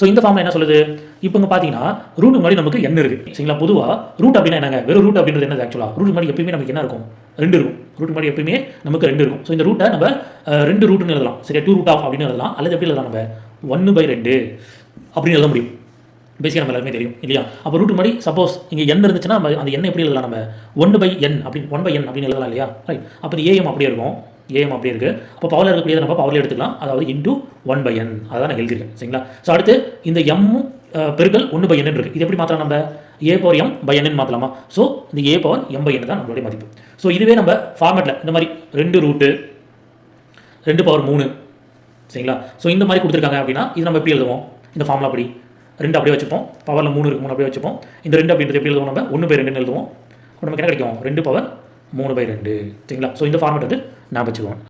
So இந்த ஃபார்மில் என்ன சொல்லுது, இப்போ இங்கே பார்த்தீங்கன்னா ரூட் முன்னாடி நமக்கு n இருக்குது சரிங்களா. பொதுவாக ரூட் அப்படின்னா என்னங்க, வெறும் ரூட் அப்படின்றது என்ன ஆக்சுவலாக, ரூட் முன்னாடி எப்பயுமே நமக்கு என்ன இருக்கும், 2 இருக்கும். ரூட் முன்னாடி எப்பயுமே நமக்கு 2 இருக்கும். ஸோ இந்த ரூட்டை நம்ம 2 ரூட்னு எழுதலாம் சரியா, 2 ரூட் ஆஃப் அப்படின்னு எழுதலாம், அல்லது எப்படி எழுதலாம் நம்ம 1/2 அப்படின்னு எழுத முடியும். பேசிக்காக நம்ம எல்லாருமே தெரியும் இல்லையா. அப்போ ரூட் முன்னாடி சப்போஸ் இங்கே n இருந்துச்சுன்னா நம்ம அந்த n எப்படி எழுதலாம், நம்ம 1/n அப்படின்னு எழுதலாம் இல்லையா. ரைட், அப்போ இந்த am அப்படியே இருக்கும், am அப்படியே இருக்குது. அப்போ பவரில் இருக்கக்கூடியதை நம்ம பவரில் எடுத்துக்கலாம், அதாவது இன்டூ 1/n, அதான் நான் எழுதியிருக்கேன் சரிங்களா. ஸோ அடுத்து இந்த m பெருக்கல் 1/n இருக்குது. இது எப்படி மாற்றலாம், நம்ம a/m/n மாற்றலாமா. ஸோ இந்த a/m/n தான் நம்மளுடைய மதிப்பு. ஸோ இதுவே நம்ம ஃபார்மேட்டில் இந்த மாதிரி 2 ரூட்டு 2/3 சரிங்களா. ஸோ இந்த மாதிரி கொடுத்துருக்காங்க அப்படின்னா இது நம்ம எப்படி எழுதுவோம், இந்த ஃபார்முலா அப்படி 2 அப்படியே வச்சுப்போம், பவரில் 3 இருக்கு, 3 அப்படியே வச்சுப்போம். இந்த 2 அப்படின்றது எப்படி எழுதுவோம், நம்ம 1/2 எழுதுவோம். நமக்கு என்ன கிடைக்கும், 2/3/2 சரிங்களா. ஸோ இந்த ஃபார்மேட் வந்து நான் வச்சுக்குவோம்.